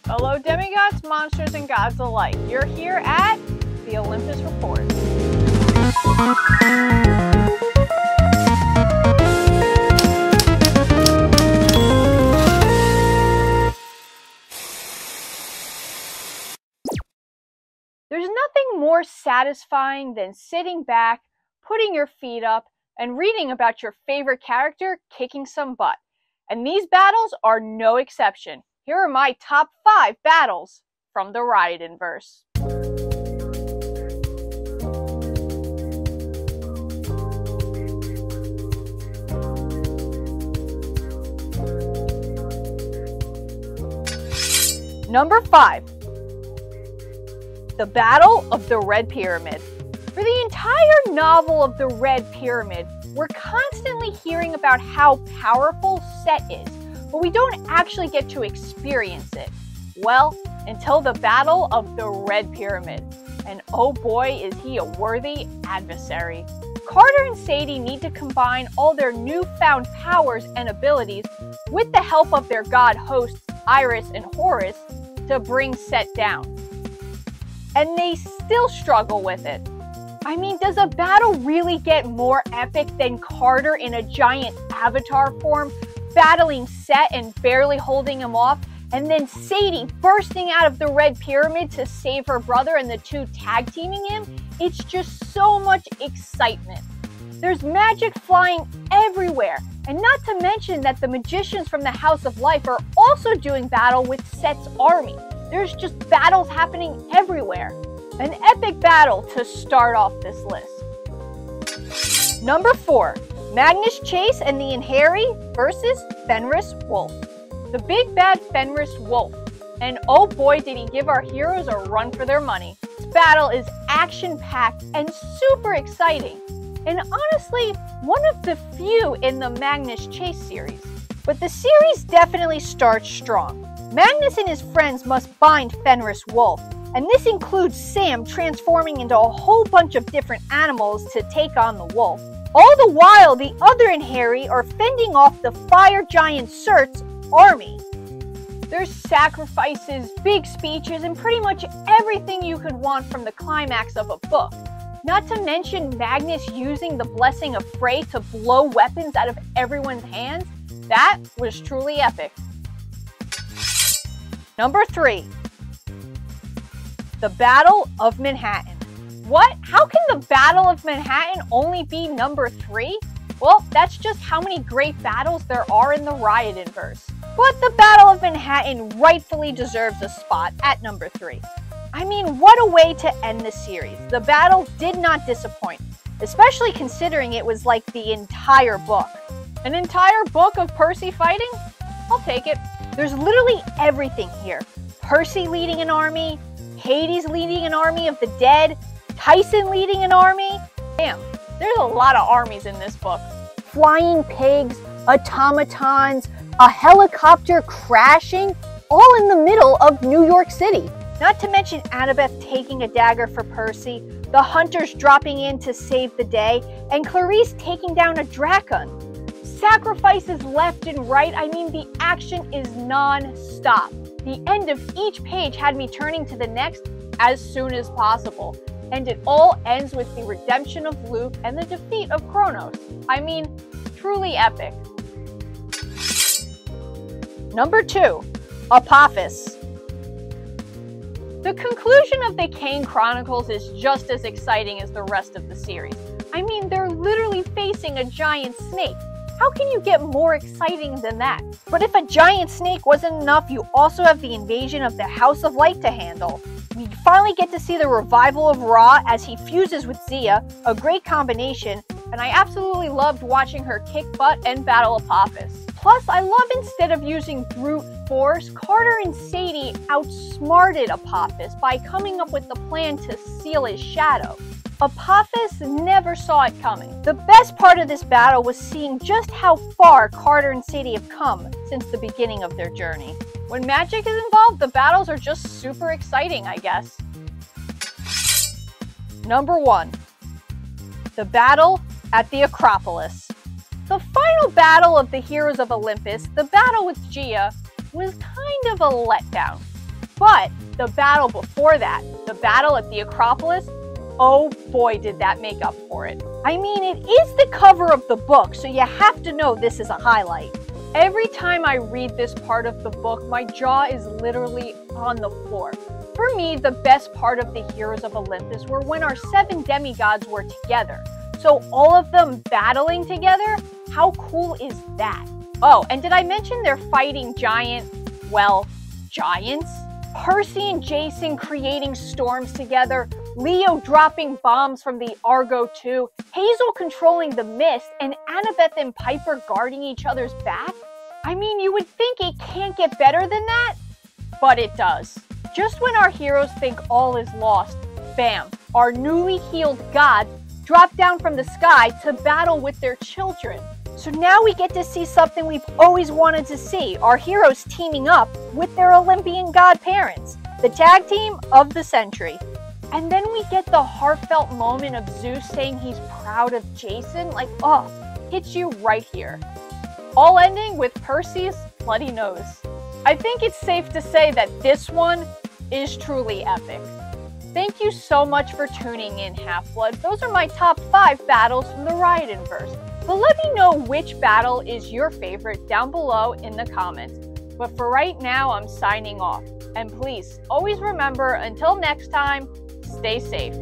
Hello demigods, monsters, and gods alike. You're here at the Olympus Report. There's nothing more satisfying than sitting back, putting your feet up, and reading about your favorite character kicking some butt. And these battles are no exception. Here are my top 5 battles from the Riordanverse. Number 5. The Battle of the Red Pyramid. For the entire novel of the Red Pyramid, we're constantly hearing about how powerful Set is, but we don't actually get to experience it. Well, until the Battle of the Red Pyramid. And oh boy, is he a worthy adversary. Carter and Sadie need to combine all their newfound powers and abilities with the help of their god hosts Iris and Horus to bring Set down. And they still struggle with it. I mean, does a battle really get more epic than Carter in a giant avatar form battling Set and barely holding him off, and then Sadie bursting out of the Red Pyramid to save her brother and the two tag teaming him? It's just so much excitement. There's magic flying everywhere, and not to mention that the magicians from the House of Life are also doing battle with Set's army. There's just battles happening everywhere. An epic battle to start off this list. Number 4. Magnus Chase and the Inheri versus Fenris Wolf. The big bad Fenris Wolf. And oh boy, did he give our heroes a run for their money. This battle is action-packed and super exciting. And honestly, one of the few in the Magnus Chase series. But the series definitely starts strong. Magnus and his friends must bind Fenris Wolf, and this includes Sam transforming into a whole bunch of different animals to take on the wolf. All the while, the other Inheri are fending off the fire giant Surt's army. There's sacrifices, big speeches, and pretty much everything you could want from the climax of a book. Not to mention Magnus using the blessing of Frey to blow weapons out of everyone's hands. That was truly epic. Number 3. The Battle of Manhattan. What? How can the Battle of Manhattan only be number 3? Well, that's just how many great battles there are in the Riordanverse. But the Battle of Manhattan rightfully deserves a spot at number 3. I mean, what a way to end the series. The battle did not disappoint, especially considering it was like the entire book. An entire book of Percy fighting? I'll take it. There's literally everything here. Percy leading an army, Hades leading an army of the dead, Tyson leading an army. Damn, there's a lot of armies in this book. Flying pigs, automatons, a helicopter crashing, all in the middle of New York City. Not to mention Annabeth taking a dagger for Percy, the hunters dropping in to save the day, and Clarice taking down a Drakon. Sacrifices left and right. I mean, the action is non-stop. The end of each page had me turning to the next as soon as possible. And it all ends with the redemption of Luke and the defeat of Kronos. I mean, truly epic. Number 2. Apophis. The conclusion of the Kane Chronicles is just as exciting as the rest of the series. I mean, they're literally facing a giant snake. How can you get more exciting than that? But if a giant snake wasn't enough, you also have the invasion of the House of Light to handle. We finally get to see the revival of Ra as he fuses with Zia, a great combination, and I absolutely loved watching her kick butt and battle Apophis. Plus, I love instead of using brute force, Carter and Sadie outsmarted Apophis by coming up with the plan to seal his shadow. Apophis never saw it coming. The best part of this battle was seeing just how far Carter and Sadie have come since the beginning of their journey. When magic is involved, the battles are just super exciting, I guess. Number 1. The Battle at the Acropolis. The final battle of the Heroes of Olympus, the battle with Gia, was kind of a letdown. But the battle before that, the battle at the Acropolis, oh boy did that make up for it. I mean, it is the cover of the book, so you have to know this is a highlight. Every time I read this part of the book, my jaw is literally on the floor. For me, the best part of the Heroes of Olympus were when our 7 demigods were together. So all of them battling together, how cool is that? Oh, and did I mention they're fighting giants? Percy and Jason creating storms together, Leo dropping bombs from the Argo 2, Hazel controlling the mist, and Annabeth and Piper guarding each other's back? I mean, you would think it can't get better than that, but it does. Just when our heroes think all is lost, bam, our newly healed gods drop down from the sky to battle with their children. So now we get to see something we've always wanted to see, our heroes teaming up with their Olympian god parents, the tag team of the century. And then we get the heartfelt moment of Zeus saying he's proud of Jason, like, oh, hits you right here. All ending with Percy's bloody nose. I think it's safe to say that this one is truly epic. Thank you so much for tuning in, Half-Blood. Those are my top 5 battles from the Riordanverse. But let me know which battle is your favorite down below in the comments. But for right now, I'm signing off. And please, always remember, until next time, stay safe.